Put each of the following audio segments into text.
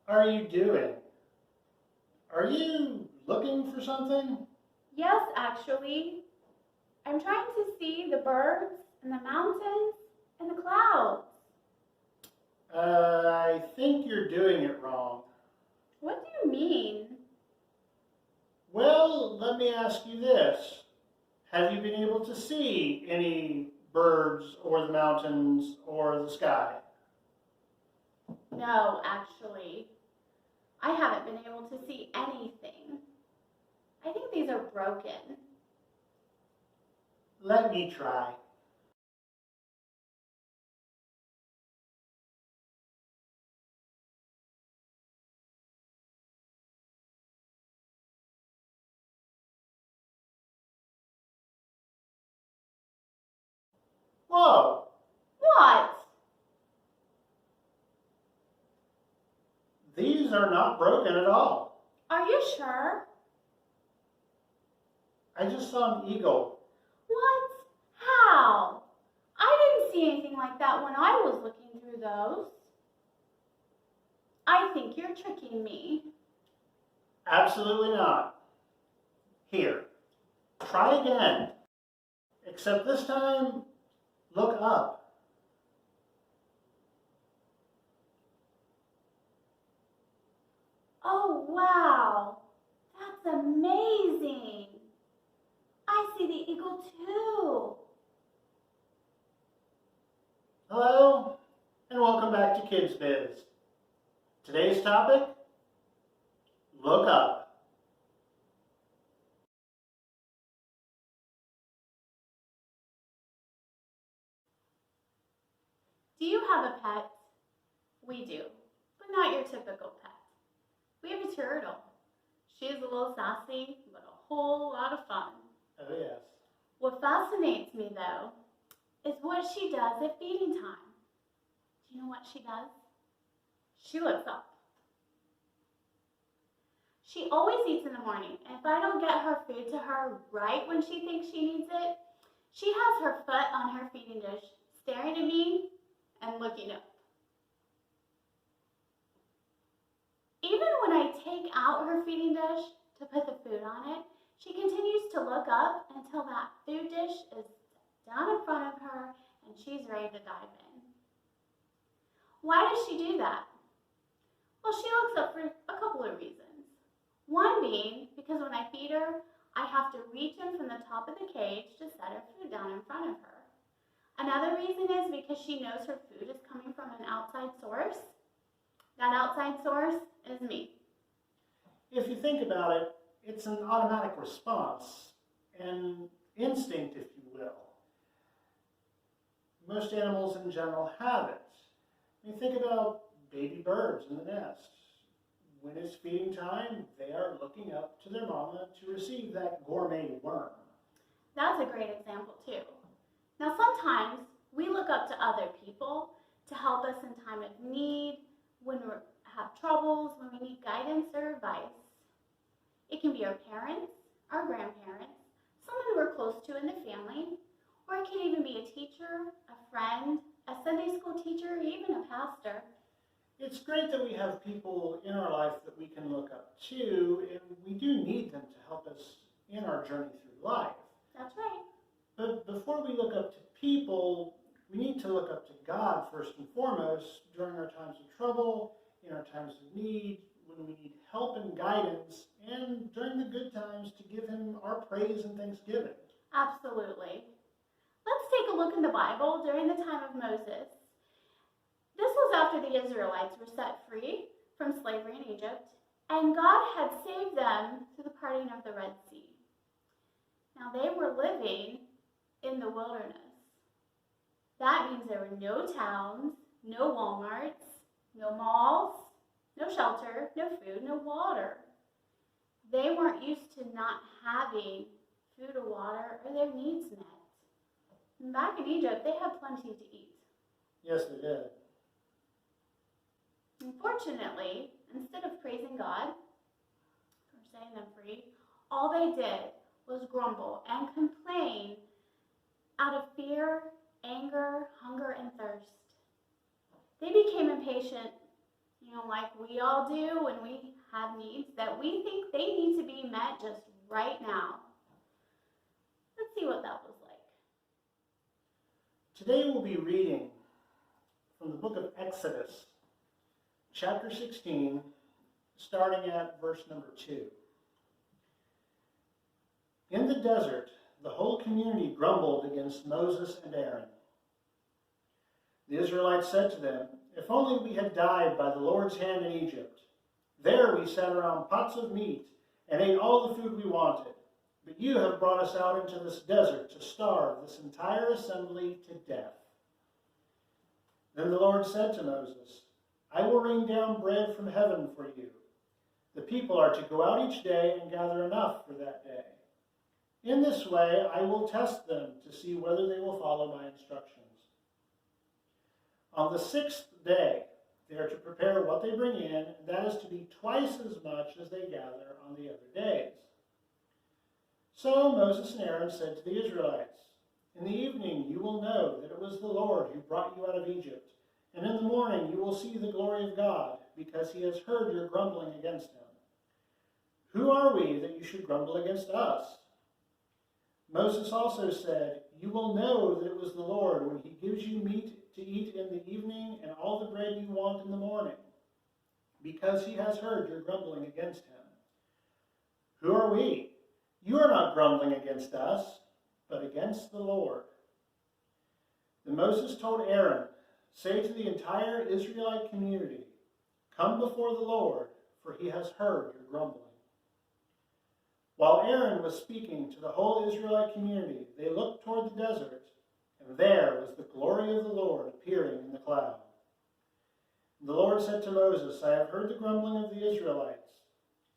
are you doing? Are you looking for something? Yes, actually. I'm trying to see the birds and the mountains and the clouds. I think you're doing it wrong. What do you mean? Well, let me ask you this. Have you been able to see any birds or the mountains or the sky? No, actually. I haven't been able to see anything. I think these are broken. Let me try. Whoa! What? These are not broken at all. Are you sure? I just saw an eagle. What? How? I didn't see anything like that when I was looking through those. I think you're tricking me. Absolutely not. Here, try again. Except this time, look up. Oh, wow. That's amazing. I see the eagle too. Hello, and welcome back to Kidz Biz. Today's topic, look up. Do you have a pet? We do, but not your typical pet. We have a turtle. She is a little sassy, but a whole lot of fun. Oh yes. What fascinates me, though, is what she does at feeding time. Do you know what she does? She looks up. She always eats in the morning, and if I don't get her food to her right when she thinks she needs it, she has her foot on her feeding dish, staring at me and looking up. Even when I take out her feeding dish to put the food on it, she continues to look up until that food dish is down in front of her and she's ready to dive in. Why does she do that? Well, she looks up for a couple of reasons. One being because when I feed her, I have to reach in from the top of the cage to set her food down in front of her. Another reason is because she knows her food is coming from an outside source. That outside source is me. If you think about it, it's an automatic response, an instinct, if you will. Most animals in general have it. I mean, think about baby birds in the nest. When it's feeding time, they are looking up to their mama to receive that gourmet worm. That's a great example too. Now sometimes we look up to other people to help us in time of need, when we have troubles, when we need guidance or advice. It can be our parents, our grandparents, someone we're close to in the family, or it can even be a teacher, a friend, a Sunday school teacher, or even a pastor. It's great that we have people in our life that we can look up to, and we do need them to help us in our journey through life. That's right. But before we look up to people, we need to look up to God first and foremost during our times of trouble, in our times of need, when we need help and guidance, and during the good times to give Him our praise and thanksgiving. Absolutely. Let's take a look in the Bible during the time of Moses. This was after the Israelites were set free from slavery in Egypt, and God had saved them through the parting of the Red Sea. Now they were living in the wilderness. That means there were no towns, no Walmarts, no malls, no shelter, no food, no water. They weren't used to not having food or water or their needs met. And back in Egypt, they had plenty to eat. Yes, they did. Unfortunately, instead of praising God for setting them free, all they did was grumble and complain out of fear, anger, hunger, and thirst. They became impatient, like we all do when we have needs that we think they need to be met just right now. Let's see what that was like. Today we'll be reading from the book of Exodus, chapter 16, starting at verse number 2. In the desert, the whole community grumbled against Moses and Aaron. The Israelites said to them, "If only we had died by the Lord's hand in Egypt. There we sat around pots of meat and ate all the food we wanted. But you have brought us out into this desert to starve this entire assembly to death." Then the Lord said to Moses, "I will rain down bread from heaven for you. The people are to go out each day and gather enough for that day. In this way I will test them to see whether they will follow my instructions. On the 6th day, they are to prepare what they bring in, and that is to be twice as much as they gather on the other days." So Moses and Aaron said to the Israelites, "In the evening you will know that it was the Lord who brought you out of Egypt, and in the morning you will see the glory of God, because he has heard your grumbling against him. Who are we that you should grumble against us?" Moses also said, "You will know that it was the Lord when he gives you meat to eat in the evening and all the bread you want in the morning, because he has heard your grumbling against him. Who are we? You are not grumbling against us, but against the Lord." Then Moses told Aaron, "Say to the entire Israelite community, 'Come before the Lord, for he has heard your grumbling.'" While Aaron was speaking to the whole Israelite community, they looked toward the desert, and there was the glory of the Lord appearing in the cloud. The Lord said to Moses, "I have heard the grumbling of the Israelites.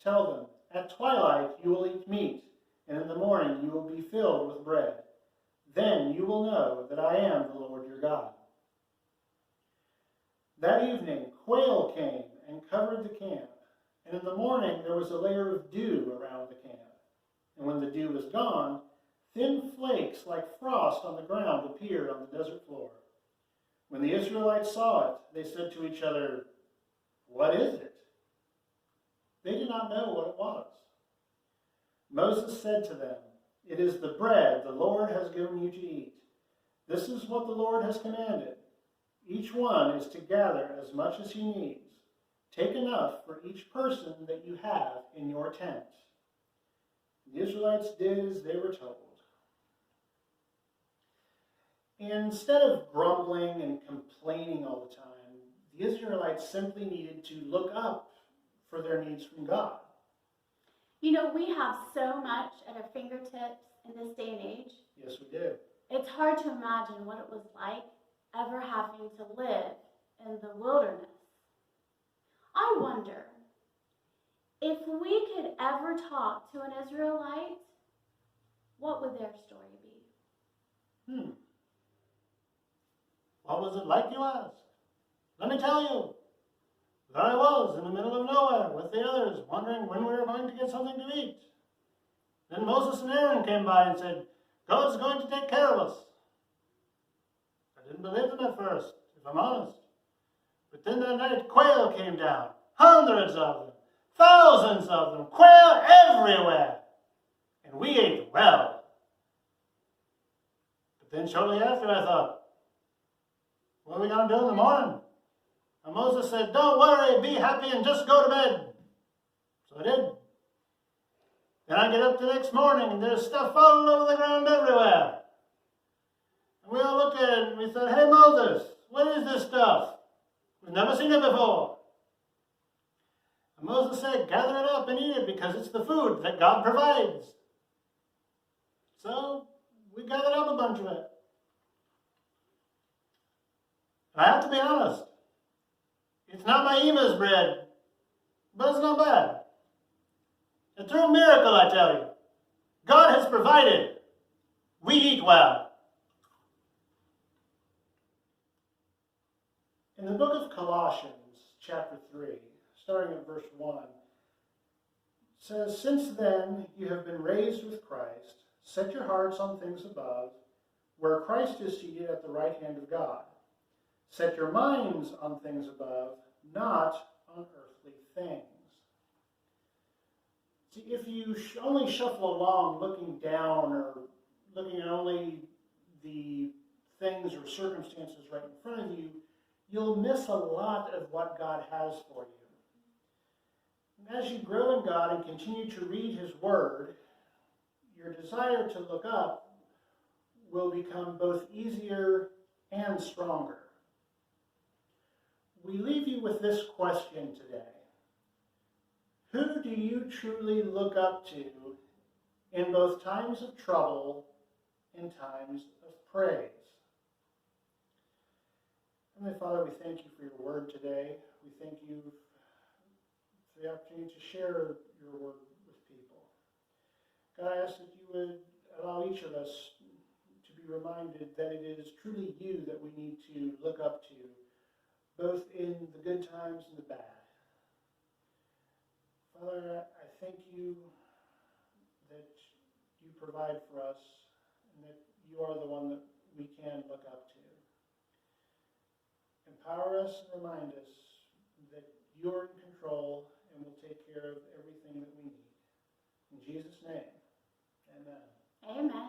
Tell them, at twilight you will eat meat, and in the morning you will be filled with bread. Then you will know that I am the Lord your God." That evening quail came and covered the camp, and in the morning there was a layer of dew around the camp. And when the dew was gone, thin flakes like frost on the ground appeared on the desert floor. When the Israelites saw it, they said to each other, "What is it?" They did not know what it was. Moses said to them, "It is the bread the Lord has given you to eat. This is what the Lord has commanded. Each one is to gather as much as he needs. Take enough for each person that you have in your tent." The Israelites did as they were told. Instead of grumbling and complaining all the time, the Israelites simply needed to look up for their needs from God. You know, we have so much at our fingertips in this day and age. Yes, we do. It's hard to imagine what it was like ever having to live in the wilderness. I wonder if we could ever talk to an Israelite, what would their story be? What was it like, you ask? Let me tell you. There I was in the middle of nowhere with the others, wondering when we were going to get something to eat. Then Moses and Aaron came by and said, "God's going to take care of us." I didn't believe them at first, if I'm honest. But then that night, quail came down, hundreds of them, thousands of them, quail everywhere. And we ate well. But then shortly after I thought, what are we going to do in the morning? And Moses said, "Don't worry, be happy, and just go to bed." So I did. Then I get up the next morning, and there's stuff falling over the ground everywhere. And we all looked at it, and we said, "Hey, Moses, what is this stuff? We've never seen it before." And Moses said, "Gather it up and eat it, because it's the food that God provides." So we gathered up a bunch of it. And I have to be honest, it's not my Ema's bread, but it's not bad. And through a miracle, I tell you, God has provided. We eat well. In the book of Colossians, chapter 3, starting at verse 1, it says, "Since then you have been raised with Christ, set your hearts on things above, where Christ is seated at the right hand of God. Set your minds on things above, not on earthly things. See, if you only shuffle along looking down or looking at only the things or circumstances right in front of you, you'll miss a lot of what God has for you. And as you grow in God and continue to read His Word, your desire to look up will become both easier and stronger. We leave you with this question today. Who do you truly look up to in both times of trouble and times of praise? Heavenly Father, we thank you for your word today. We thank you for the opportunity to share your word with people. God, I ask that you would allow each of us to be reminded that it is truly you that we need to look up to, both in the good times and the bad. Father, I thank you that you provide for us and that you are the one that we can look up to. Empower us and remind us that you're in control and will take care of everything that we need. In Jesus' name, amen. Amen.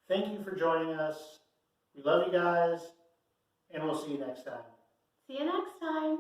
Thank you for joining us. We love you guys, and we'll see you next time. See you next time.